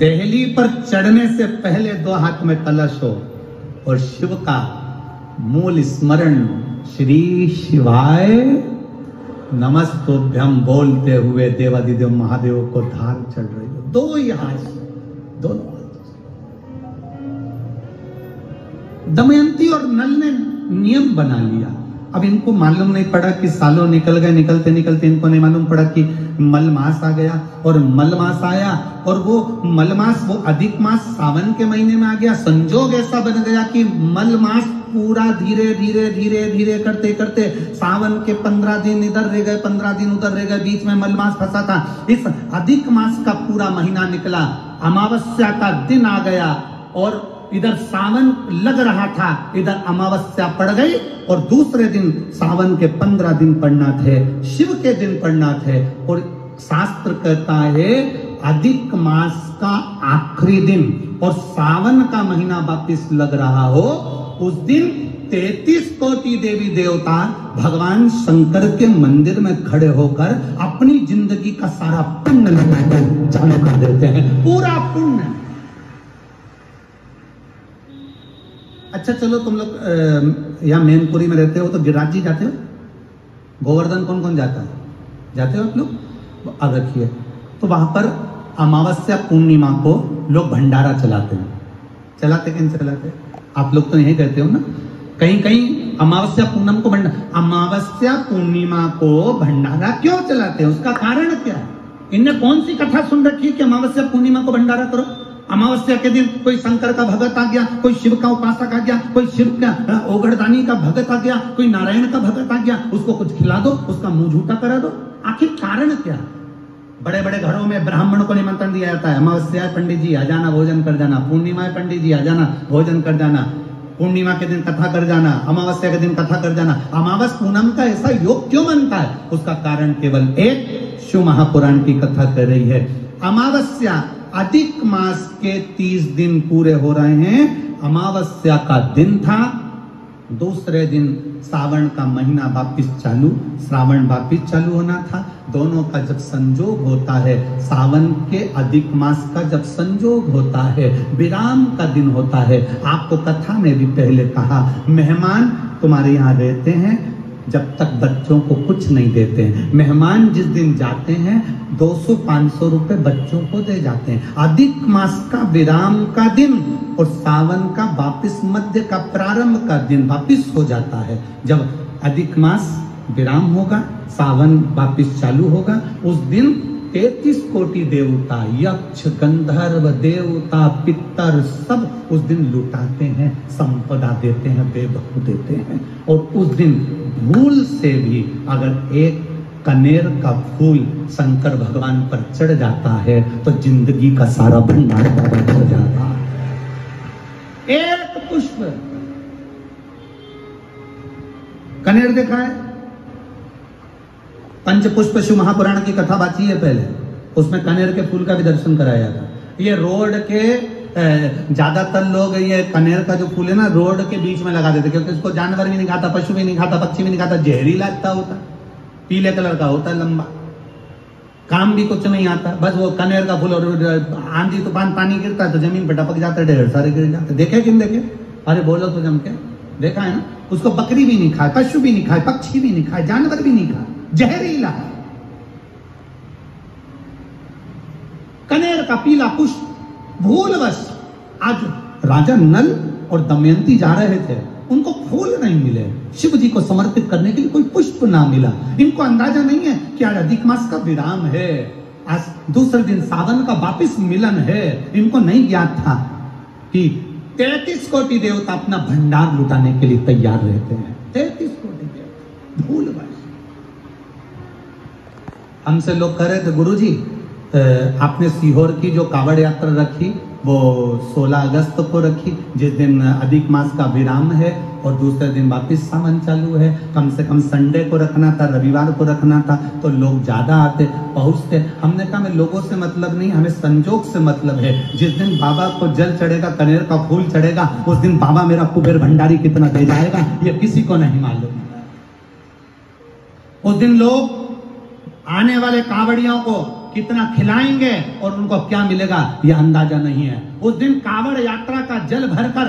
टहली पर चढ़ने से पहले 2 हाथ में कलश हो और शिव का मूल स्मरण श्री शिवाय नमस्तुभ्यम बोलते हुए देवादिदेव महादेव को धार चढ़ रही हो। 2 ही हाथ, दोनों हाथ। दमयंती और नल ने नियम बना लिया। अब इनको मालूम नहीं पड़ा कि सालों निकल गए, निकलते निकलते इनको नहीं मालूम पड़ा कि मलमास आ गया। और मलमास आया और वो मलमास, वो अधिक मास सावन के महीने में आ गया। संजोग ऐसा बन गया कि मलमास पूरा धीरे धीरे धीरे धीरे करते करते सावन के 15 दिन इधर रह गए, 15 दिन उधर रह गए, बीच में मलमास फंसा था। इस अधिक मास का पूरा महीना निकला, अमावस्या का दिन आ गया और इधर सावन लग रहा था, इधर अमावस्या पड़ गई और दूसरे दिन सावन के 15 दिन पड़ना थे, शिव के दिन पड़ना थे। और शास्त्र कहता है अधिक मास का आखिरी दिन और सावन का महीना वापिस लग रहा हो, उस दिन 33 कोटि देवी देवता भगवान शंकर के मंदिर में खड़े होकर अपनी जिंदगी का सारा पुण्य लगाकर चालू कर देते हैं, पूरा पुण्य। अच्छा चलो, तुम लोग यहाँ मैनपुरी में रहते हो तो गिरिराज जी जाते हो? गोवर्धन कौन कौन जाता है? जाते हो आप लोग? अब रखिए, तो वहां पर अमावस्या पूर्णिमा को लोग भंडारा चलाते हैं। चलाते कि नहीं चलाते? आप लोग तो यही कहते हो ना, कहीं कहीं अमावस्या पूर्णिमा को भंडारा, अमावस्या पूर्णिमा को भंडारा क्यों चलाते हैं? उसका कारण क्या है? इनने कौन सी कथा सुन रखी है कि अमावस्या पूर्णिमा को भंडारा करो? अमावस्या के दिन कोई शंकर का भगत आ गया, कोई शिव का उपासक आ गया, कोई शिव का ओगड़दानी का भगत आ गया, कोई नारायण का भगत आ गया, उसको कुछ खिला दो, उसका मुंह झूठा करा दो। आखिर कारण क्या? बड़े बड़े घरों में ब्राह्मण को निमंत्रण दिया जाता है, अमावस्या है पंडित जी आ जाना, भोजन कर जाना। पूर्णिमा है पंडित जी आ जाना, भोजन कर जाना। पूर्णिमा के दिन कथा कर जाना, अमावस्या के दिन कथा कर जाना। अमावस पूनम का ऐसा योग क्यों बनता है? उसका कारण केवल एक, शिव महापुराण की कथा कर रही है। अमावस्या अधिक मास के 30 दिन पूरे हो रहे हैं। अमावस्या का दिन था, दूसरे दिन सावन का महीना वापिस चालू, श्रावण वापिस चालू होना था। दोनों का जब संजोग होता है, सावन के अधिक मास का जब संजोग होता है, विराम का दिन होता है। आपको कथा में भी पहले कहा, मेहमान तुम्हारे यहाँ रहते हैं जब तक बच्चों को कुछ नहीं देते हैं। मेहमान जिस दिन जाते हैं 200-500 रुपए बच्चों को दे जाते हैं। अधिक मास का विराम का दिन और सावन का वापिस मध्य का प्रारंभ का दिन वापिस हो जाता है। जब अधिक मास विराम होगा, सावन वापिस चालू होगा, उस दिन 33 कोटि देवता, यक्ष, गंधर्व, देवता, पितर सब उस दिन लुटाते हैं, संपदा देते हैं, बेबहू देते हैं। और उस दिन भूल से भी अगर एक कनेर का फूल शंकर भगवान पर चढ़ जाता है तो जिंदगी का सारा भंडार हो जाता है। एक पुष्प कनेर देखा है? पंचपुष्प शिव महापुराण की कथा बाची है पहले, उसमें कनेर के फूल का भी दर्शन कराया था। ये रोड के ज्यादातर लोग ये कनेर का जो फूल है ना, रोड के बीच में लगा देते, क्योंकि इसको जानवर भी नहीं खाता, पशु भी नहीं खाता, पक्षी भी नहीं खाता, जहरीला लगता होता, पीले कलर का होता है, लंबा, काम भी कुछ नहीं आता। बस वो कनेर का फूल, और आंधी तूफान पानी गिरता है तो जमीन पर टपक जाता है, ढेर सारे गिर जाते। देखे कि नहीं देखे? अरे बोलो तो जम के, देखा है ना? उसको बकरी भी नहीं खाए, पशु भी नहीं खाए, पक्षी भी नहीं खाए, जानवर भी नहीं खाए, जहरीला है। कनेर का पीला पुष्प भूलवश, आज राजा नल और दमयंती जा रहे थे, उनको फूल नहीं मिले, शिव जी को समर्पित करने के लिए कोई पुष्प ना मिला। इनको अंदाजा नहीं है कि आज अधिक मास का विराम है, आज दूसरे दिन सावन का वापिस मिलन है। इनको नहीं ज्ञात था कि 33 कोटि देवता अपना भंडार लुटाने के लिए तैयार रहते हैं। 33 कोटि देवता भूलवश। हमसे लोग कह रहे थे, गुरुजी आपने सीहोर की जो कावड़ यात्रा रखी वो 16 अगस्त को रखी, जिस दिन अधिक मास का विराम है और दूसरे दिन वापिस सावन चालू है। कम से कम संडे को रखना था, रविवार को रखना था, तो लोग ज्यादा आते पहुंचते। हमने कहा हमें लोगों से मतलब नहीं, हमें संजोग से मतलब है। जिस दिन बाबा को जल चढ़ेगा, कनेर का फूल चढ़ेगा, उस दिन बाबा मेरा कुबेर भंडारी कितना दे जाएगा ये किसी को नहीं मालूम। उस दिन लोग आने वाले कावड़ियों को कितना खिलाएंगे और उनको क्या मिलेगा यह अंदाजा नहीं है। उस दिन कांवड़ यात्रा का जल भरकर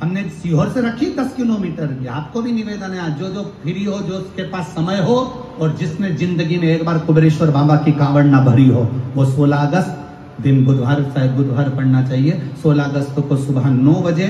हमने सीहोर से रखी 10 किलोमीटर की। आपको भी निवेदन है, जो फ्री हो, जो उसके पास समय हो और जिसने जिंदगी में एक बार कुबेरेश्वर बाबा की कांवड़ ना भरी हो, वो 16 अगस्त दिन बुधवार, शायद बुधवार पड़ना चाहिए, 16 अगस्त को सुबह 9 बजे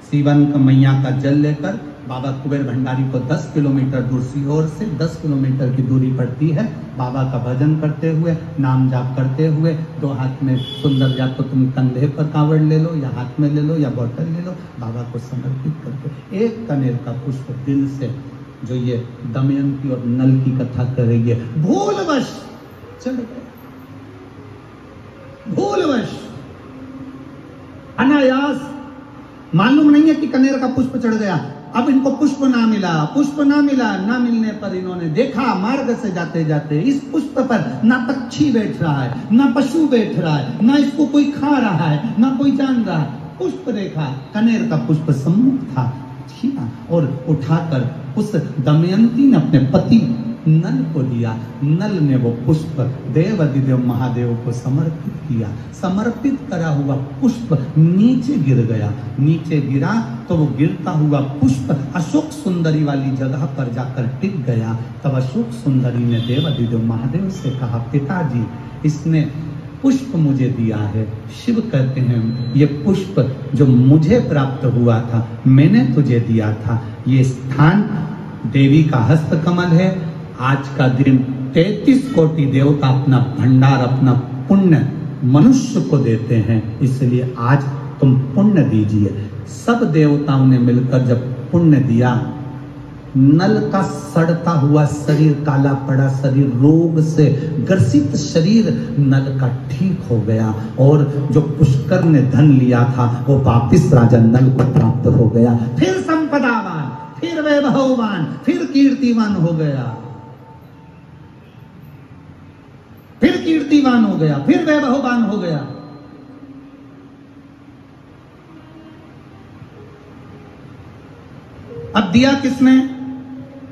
सीवन का मैया का जल लेकर बाबा कुबेर भंडारी को 10 किलोमीटर दूर, सीहोर से 10 किलोमीटर की दूरी पड़ती है, बाबा का भजन करते हुए, नाम जाप करते हुए, 2 हाथ में सुंदर, या तो तुम कंधे पर कांवड़ ले लो या हाथ में ले लो या बोतल ले लो, बाबा को समर्पित करके एक कनेर का पुष्प दिल से, जो ये दमयंती और नल की कथा कर रही है, भूलवश चढ़ गए, भूलवश, अनायास, मालूम नहीं है कि कनेर का पुष्प चढ़ गया। अब इनको पुष्प ना मिला, पुष्प ना मिला, ना मिलने पर इन्होंने देखा मार्ग से जाते जाते इस पुष्प पर ना पक्षी बैठ रहा है, ना पशु बैठ रहा है, ना इसको कोई खा रहा है, ना कोई जान रहा है। पुष्प देखा, कनेर का पुष्प सम्मुख था, छीना और उठाकर उस दमयंती ने अपने पति नल को दिया। नल ने वो पुष्प देव अधिदेव महादेव को समर्पित किया। समर्पित करा हुआ पुष्प नीचे गिर गया। नीचे गिरा तो वो गिरता हुआ पुष्प अशोक सुंदरी वाली जगह पर जाकर टिक गया। तब अशोक सुंदरी ने देव अधिदेव महादेव से कहा, पिताजी इसने पुष्प मुझे दिया है। शिव कहते हैं ये पुष्प जो मुझे प्राप्त हुआ था, मैंने तुझे दिया था। ये स्थान देवी का हस्त कमल है। आज का दिन 33 कोटि देवता अपना भंडार, अपना पुण्य मनुष्य को देते हैं, इसलिए आज तुम पुण्य दीजिए। सब देवताओं ने मिलकर जब पुण्य दिया, नल का सड़ता हुआ शरीर, काला पड़ा शरीर, रोग से ग्रसित शरीर नल का ठीक हो गया और जो पुष्कर ने धन लिया था वो वापिस राजा नल को प्राप्त हो गया। फिर संपदावान, फिर वैभववान, फिर कीर्तिवान हो गया, फिर कीर्तिवान हो गया, फिर वैभववान हो गया। अब दिया किसने?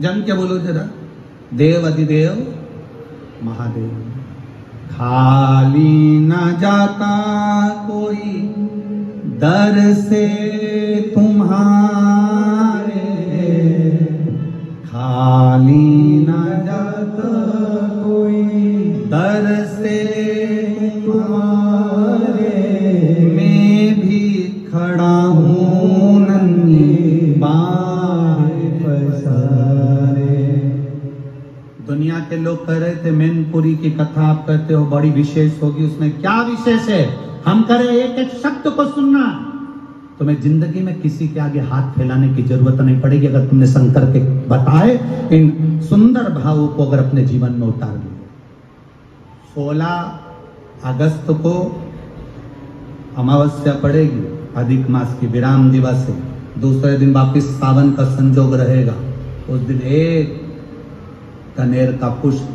जम के बोलो जरा, देव अधिदेव महादेव। खाली न जाता कोई दर से तुम्हारे, खाली न जाता कोई दर से तुम्हारे, मैं भी खड़ा हूँ नन्ही बार पसारे। दुनिया के लोग कह रहे थे मैनपुरी की कथा आप कहते हो बड़ी विशेष होगी, उसमें क्या विशेष है? हम कह रहे एक एक शब्द को सुनना, तुम्हें जिंदगी में किसी के आगे हाथ फैलाने की जरूरत नहीं पड़ेगी अगर तुमने शंकर के बताए इन सुंदर भावों को अगर अपने जीवन में उतार लिया। 16 अगस्त को अमावस्या पड़ेगी, अधिक मास की विराम दिवस है। दूसरे दिन वापिस सावन का संजोग रहेगा। उस दिन एक कनेर का पुष्प,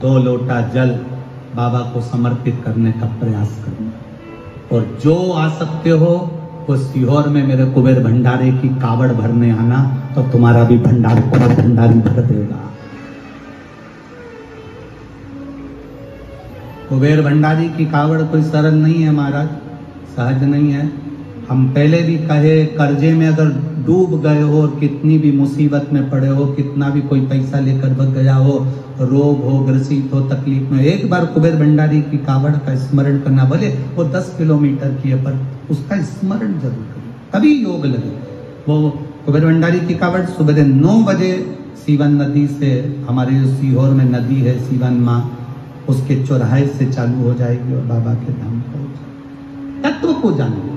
2 लोटा जल बाबा को समर्पित करने का प्रयास करना। और जो आ सकते हो वो सीहोर में मेरे कुबेर भंडारे की कावड़ भरने आना, तो तुम्हारा भी भंडार कुबेर भंडारी भर देगा। कुबेर भंडारी की कावड़ कोई सरल नहीं है महाराज, सहज नहीं है। हम पहले भी कहे, कर्जे में अगर डूब गए हो और कितनी भी मुसीबत में पड़े हो, कितना भी कोई पैसा लेकर भग गया हो, रोग हो, ग्रसित हो, तकलीफ में, एक बार कुबेर भंडारी की कावड़ का स्मरण करना। भले वो 10 किलोमीटर की है पर उसका स्मरण जरूर करें, तभी योग लगे। वो कुबेर भंडारी की कावड़ सुबह 9 बजे सीवन नदी से, हमारे जो सीहोर में नदी है सीवन माँ, उसके चौराहे से चालू हो जाएगी और बाबा के धाम पहुंच। तत्व को जानिए।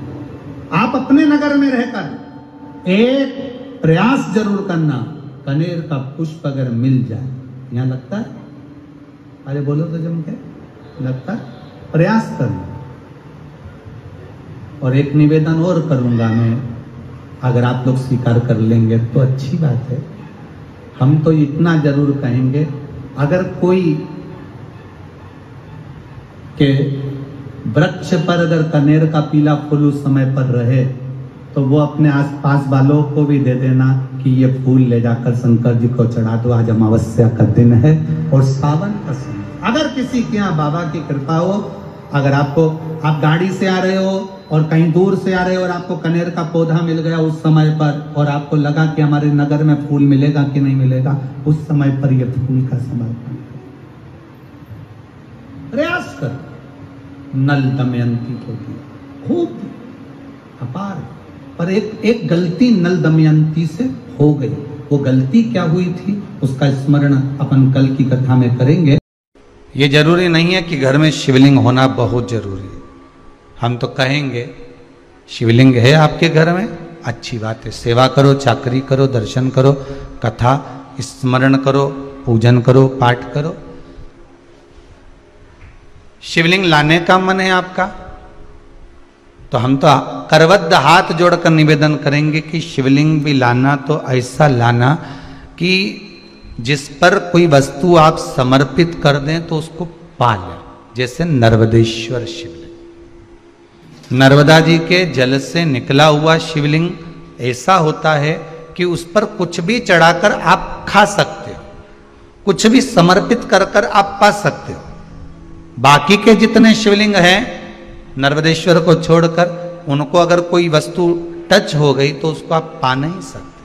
आप अपने नगर में रहकर एक प्रयास जरूर करना, कनेर का पुष्प अगर मिल जाए, यहाँ लगता है, अरे बोलो तो जम के लगता है, प्रयास करना। और एक निवेदन और करूंगा मैं, अगर आप लोग स्वीकार कर लेंगे तो अच्छी बात है। हम तो इतना जरूर कहेंगे, अगर कोई के वृक्ष पर अगर कनेर का पीला फूल उस समय पर रहे तो वो अपने आसपास वालों को भी दे देना कि ये फूल ले जाकर शंकर जी को चढ़ा दो, आज अमावस्या का दिन है और सावन का समय। अगर किसी के यहाँ बाबा की कृपा हो, अगर आप गाड़ी से आ रहे हो और कहीं दूर से आ रहे हो और आपको कनेर का पौधा मिल गया उस समय पर, और आपको लगा कि हमारे नगर में फूल मिलेगा कि नहीं मिलेगा, उस समय पर यह फूल का समर्पण कर, प्रयास कर। नल दमयंती को दिया, खूब अपार। पर एक गलती नल दमयंती से हो गई। वो गलती क्या हुई थी उसका स्मरण अपन कल की कथा में करेंगे। ये जरूरी नहीं है कि घर में शिवलिंग होना बहुत जरूरी है। हम तो कहेंगे शिवलिंग है आपके घर में, अच्छी बात है, सेवा करो, चाकरी करो, दर्शन करो, कथा स्मरण करो, पूजन करो, पाठ करो। शिवलिंग लाने का मन है आपका, तो हम तो करबद्ध हाथ जोड़कर निवेदन करेंगे कि शिवलिंग भी लाना तो ऐसा लाना कि जिस पर कोई वस्तु आप समर्पित कर दें तो उसको पा लें। जैसे नर्मदेश्वर शिवलिंग, नर्मदा जी के जल से निकला हुआ शिवलिंग ऐसा होता है कि उस पर कुछ भी चढ़ाकर आप खा सकते हो, कुछ भी समर्पित कर कर आप पा सकते हो। बाकी के जितने शिवलिंग हैं नर्मदेश्वर को छोड़कर, उनको अगर कोई वस्तु टच हो गई तो उसको आप पा नहीं सकते।